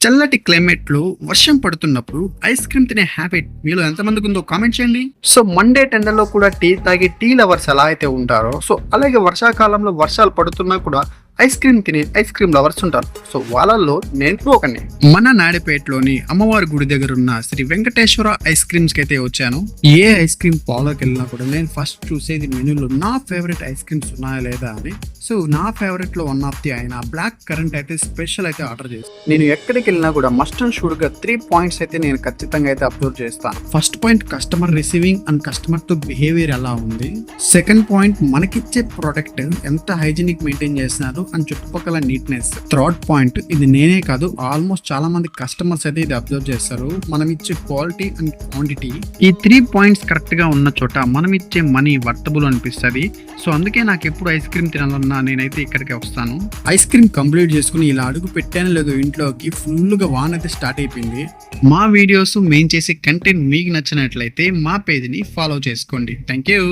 చల్లటి క్లైమేట్ లో వర్షం పడుతున్నప్పుడు ఐస్ క్రీమ్ తినే హ్యాబిట్ మీలో ఎంతమందికి ఉందో కామెంట్ చేయండి. సో మండే టెండర్లో కూడా టీ తాగి టీ లవర్స్ ఎలా అయితే ఉంటారో, సో అలాగే వర్షాకాలంలో వర్షాలు పడుతున్నా కూడా ఐస్ క్రీమ్ తినే ఐస్ క్రీమ్ లవర్స్ ఉంటారు. సో వాళ్ళల్లో నేను ఒకని. మన నాడిపేటలోని అమ్మవారి గుడి దగ్గర ఉన్న శ్రీ వెంకటేశ్వర ఐస్ క్రీమ్స్ కి అయితే వచ్చాను. ఏ ఐస్ క్రీమ్ పార్లర్కి వెళ్ళినా కూడా నేను ఫస్ట్ చూసేది మెనూలో నా ఫేవరెట్ ఐస్ క్రీమ్స్ ఉన్నాయా లేదా అని. సో నా ఫేవరెట్ లో వన్ ఆఫ్ ది అయిన బ్లాక్ కరెంట్ అయితే స్పెషల్ అయితే ఆర్డర్ చేస్తాను. నేను ఎక్కడికి వెళ్ళినా కూడా మస్ట్ అండ్ షూర్ గా 3 పాయింట్స్ అయితే నేను ఖచ్చితంగా అయితే అబ్జర్వ్ చేస్తాను. First point customer receiving and customer తో బిహేవియర్ ఎలా ఉంది. సెకండ్ పాయింట్ మనకిచ్చే ప్రోడక్ట్ ఎంత హైజీనిక్ మెయింటైన్ చేస్తున్నారు అండ్ చుట్టుపక్కల నీట్నెస్. థర్డ్ పాయింట్ ఇది నేనే కాదు ఆల్మోస్ట్ చాలా మంది కస్టమర్స్ అయితే ఇది అబ్జర్వ్ చేస్తారు, మనం ఇచ్చే క్వాలిటీ అండ్ క్వాంటిటీ. ఈ 3 పాయింట్స్ కరెక్ట్ గా ఉన్న చోట మనం ఇచ్చే మనీ వర్తబుల్ అనిపిస్తుంది. సో అందుకే నాకు ఎప్పుడు ఐస్ క్రీమ్ తినాలన్నా నేనైతే ఇక్కడికే వస్తాను. ఐస్ క్రీమ్ కంప్లీట్ చేసుకుని ఇలా అడుగు పెట్టాను లేదు ఇంట్లోకి, ఫుల్ గా వాన్ అయితే స్టార్ట్ అయిపోయింది. మా వీడియోస్ మేము చేసే కంటెంట్ మీకు నచ్చినట్లయితే మా పేజ్ ని ఫాలో చేసుకోండి. Thank you.